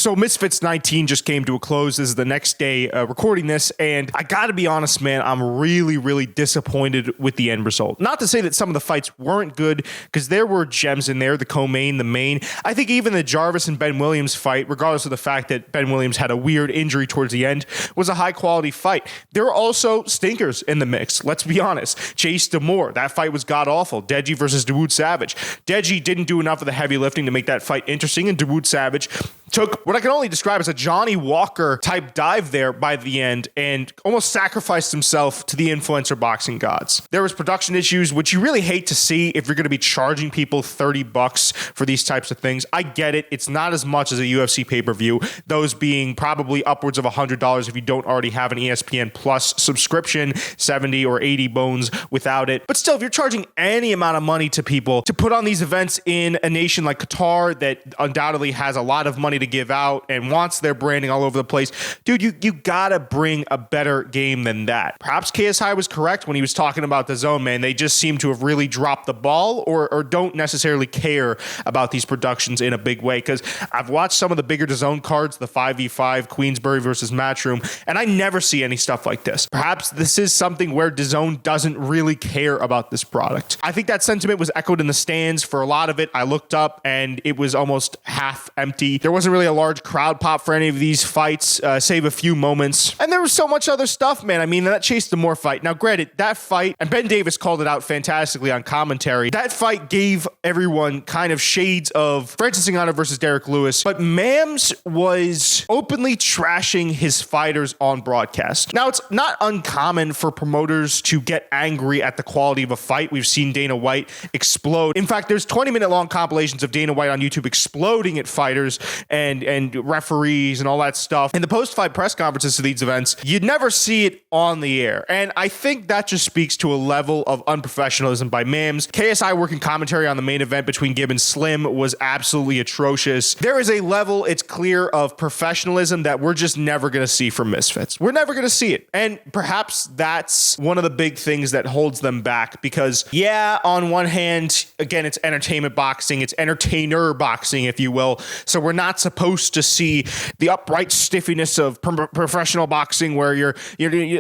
So Misfits 19 just came to a close. This is the next day recording this, and I gotta be honest, man, I'm really, really disappointed with the end result. Not to say that some of the fights weren't good, because there were gems in there, the co-main, the main. I think even the Jarvis and Ben Williams fight, regardless of the fact that Ben Williams had a weird injury towards the end, was a high-quality fight. There were also stinkers in the mix, let's be honest. Chase Demore, that fight was god-awful. Deji versus Dawood Savage. Deji didn't do enough of the heavy lifting to make that fight interesting, and Dawood Savage took what I can only describe as a Johnny Walker type dive there by the end and almost sacrificed himself to the influencer boxing gods. There was production issues, which you really hate to see if you're going to be charging people $30 for these types of things. I get it. It's not as much as a UFC pay-per-view, those being probably upwards of $100 if you don't already have an ESPN Plus subscription, 70 or 80 bones without it. But still, if you're charging any amount of money to people to put on these events in a nation like Qatar that undoubtedly has a lot of money to give out and wants their branding all over the place, dude, you gotta bring a better game than that. Perhaps KSI was correct when he was talking about the zone, man. They just seem to have really dropped the ball or don't necessarily care about these productions in a big way, because I've watched some of the bigger DAZN cards, the 5v5 Queensbury versus Matchroom, and I never see any stuff like this. Perhaps this is something where DAZN doesn't really care about this product. I think that sentiment was echoed in the stands for a lot of it. I looked up and it was almost half empty. There wasn't really a large crowd pop for any of these fights, save a few moments. And there was so much other stuff, man. I mean, that Chase Demore fight. Now, granted, that fight, and Ben Davis called it out fantastically on commentary, that fight gave everyone kind of shades of Francis Ngannou versus Derek Lewis, but Mams was openly trashing his fighters on broadcast. Now, it's not uncommon for promoters to get angry at the quality of a fight. We've seen Dana White explode. In fact, there's 20-minute long compilations of Dana White on YouTube exploding at fighters and referees and all that stuff. In the post-fight press conferences to these events, you'd never see it on the air. And I think that just speaks to a level of unprofessionalism by Mams. KSI working commentary on the main event between Gibb and Slim was absolutely atrocious. There is a level, it's clear, of professionalism that we're just never going to see from Misfits. We're never going to see it. And perhaps that's one of the big things that holds them back, because yeah, on one hand, again, it's entertainment boxing, it's entertainer boxing, if you will. So we're not supposed to see the upright stiffiness of professional boxing where you're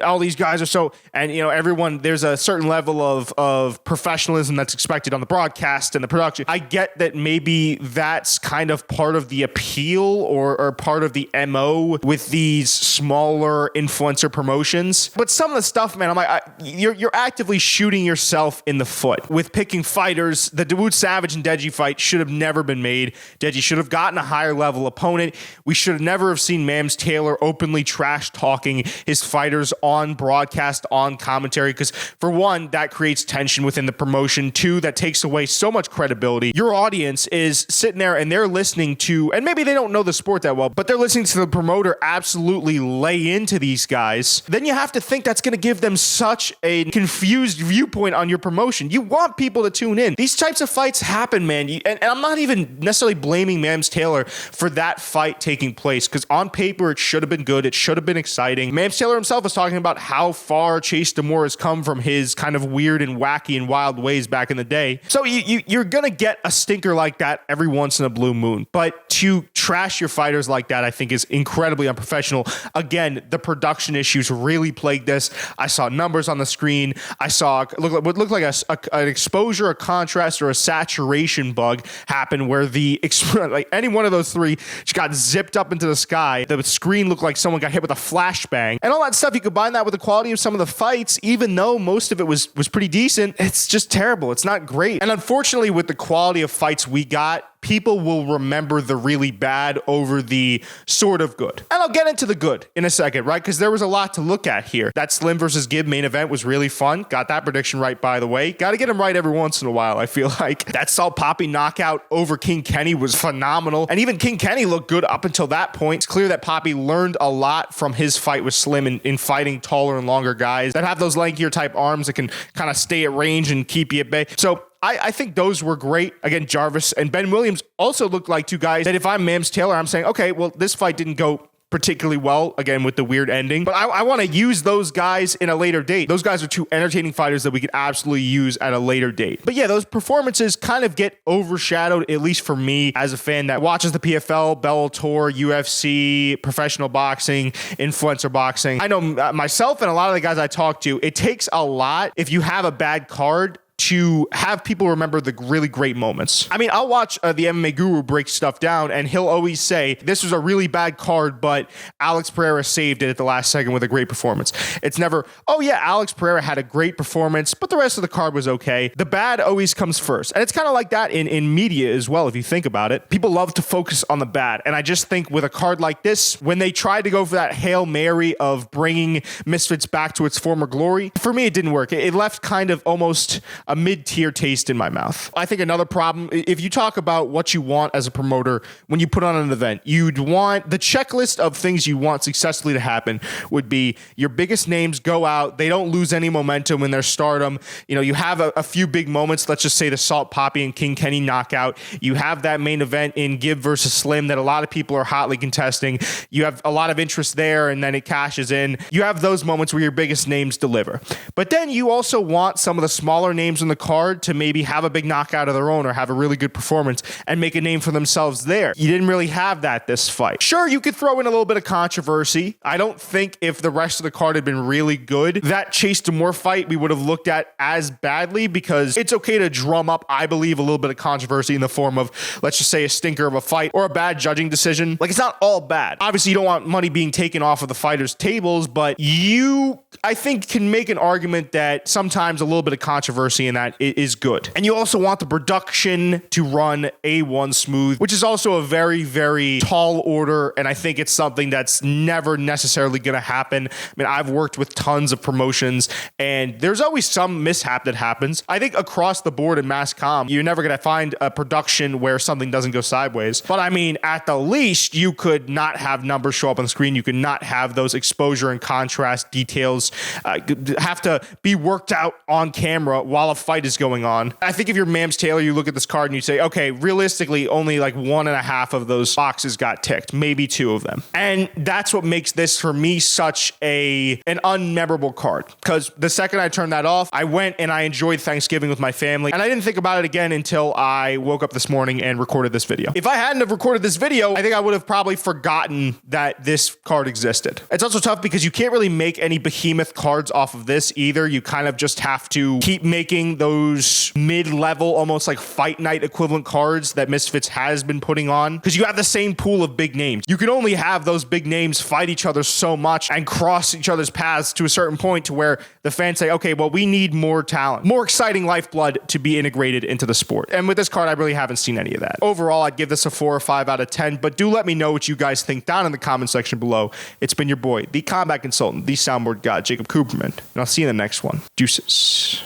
all these guys are so, and everyone, there's a certain level of professionalism that's expected on the broadcast and the production. I get that maybe that's kind of part of the appeal or part of the MO with these smaller influencer promotions. But some of the stuff, man, I'm like, you're actively shooting yourself in the foot with picking fighters. The Dawood Savage and Deji fight should have never been made. Deji should have gotten a higher level opponent. We should have never have seen Mams Taylor openly trash talking his fighters on broadcast, on commentary, because for one, that creates tension within the promotion. Two, that takes away so much credibility. Your audience is sitting there and they're listening to, and maybe they don't know the sport that well, but they're listening to the promoter absolutely lay into these guys. Then you have to think that's going to give them such a confused viewpoint on your promotion. You want people to tune in. These types of fights happen, man. And I'm not even necessarily blaming Mams Taylor for that fight taking place, because on paper, it should have been good. It should have been exciting. Mams Taylor himself was talking about how far Chase Demore has come from his kind of weird and wacky and wild ways back in the day. So you're going to get a stinker like that every once in a blue moon. But to trash your fighters like that, I think is incredibly unprofessional. Again, the production issues really plagued this. I saw numbers on the screen. I saw what looked like an exposure, a contrast, or a saturation bug happen where like any one of those three just got zipped up into the sky. The screen looked like someone got hit with a flashbang and all that stuff. You combine that with the quality of some of the fights, even though most of it was pretty decent, it's just terrible. It's not great. And unfortunately, with the quality of fights we got, people will remember the really bad over the sort of good. And I'll get into the good in a second, right? Because there was a lot to look at here. That Slim versus Gibb main event was really fun. Got that prediction right, by the way. Got to get him right every once in a while, I feel like. That Salt Poppy knockout over King Kenny was phenomenal. And even King Kenny looked good up until that point. It's clear that Poppy learned a lot from his fight with Slim in fighting taller and longer guys that have those lankier type arms that can kind of stay at range and keep you at bay. So I think those were great. Again, Jarvis and Ben Williams also looked like two guys that if I'm Mams Taylor, I'm saying, okay, well, this fight didn't go particularly well, again, with the weird ending. But I want to use those guys in a later date. Those guys are two entertaining fighters that we could absolutely use at a later date. But yeah, those performances kind of get overshadowed, at least for me as a fan that watches the PFL, Bellator, UFC, professional boxing, influencer boxing. I know myself and a lot of the guys I talk to, it takes a lot if you have a bad card to have people remember the really great moments. I mean, I'll watch the MMA Guru break stuff down, and he'll always say, this was a really bad card, but Alex Pereira saved it at the last second with a great performance. It's never, oh yeah, Alex Pereira had a great performance, but the rest of the card was okay. The bad always comes first. And it's kind of like that in media as well, if you think about it. People love to focus on the bad. And I just think with a card like this, when they tried to go for that Hail Mary of bringing Misfits back to its former glory, for me, it didn't work. It left kind of almost a mid-tier taste in my mouth. I think another problem, if you talk about what you want as a promoter when you put on an event, you'd want the checklist of things you want successfully to happen would be your biggest names go out, they don't lose any momentum in their stardom. You know, you have a few big moments, let's just say the Salt Poppy and King Kenny knockout. You have that main event in Gibb versus Slim that a lot of people are hotly contesting. You have a lot of interest there, and then it cashes in. You have those moments where your biggest names deliver. But then you also want some of the smaller names in the card to maybe have a big knockout of their own or have a really good performance and make a name for themselves there. You didn't really have that this fight. Sure, you could throw in a little bit of controversy. I don't think if the rest of the card had been really good, that Chase Demore fight we would have looked at as badly, because it's okay to drum up, I believe, a little bit of controversy in the form of, let's just say, a stinker of a fight or a bad judging decision. Like, it's not all bad. Obviously, you don't want money being taken off of the fighters' tables, but you, I think, can make an argument that sometimes a little bit of controversy in that is good. And you also want the production to run A1 smooth, which is also a very, very tall order. And I think it's something that's never necessarily going to happen. I mean, I've worked with tons of promotions, and there's always some mishap that happens. I think across the board in mass comm, you're never going to find a production where something doesn't go sideways. But I mean, at the least, you could not have numbers show up on the screen. You could not have those exposure and contrast details have to be worked out on camera while a fight is going on. I think if you're Mams Taylor, you look at this card and you say, okay, realistically, only like 1.5 of those boxes got ticked, maybe 2 of them. And that's what makes this, for me, such an unmemorable card. Because the second I turned that off, I went and I enjoyed Thanksgiving with my family. And I didn't think about it again until I woke up this morning and recorded this video. If I hadn't have recorded this video, I think I would have probably forgotten that this card existed. It's also tough because you can't really make any behemoth cards off of this either. You kind of just have to keep making those mid-level, almost like fight night equivalent cards that Misfits has been putting on, because you have the same pool of big names. You can only have those big names fight each other so much and cross each other's paths to a certain point to where the fans say, okay, well, we need more talent, more exciting lifeblood to be integrated into the sport. And with this card, I really haven't seen any of that. Overall, I'd give this a 4 or 5 out of 10, but do let me know what you guys think down in the comment section below. It's been your boy, the combat consultant, the soundboard god, Jacob Cooperman, and I'll see you in the next one. Deuces.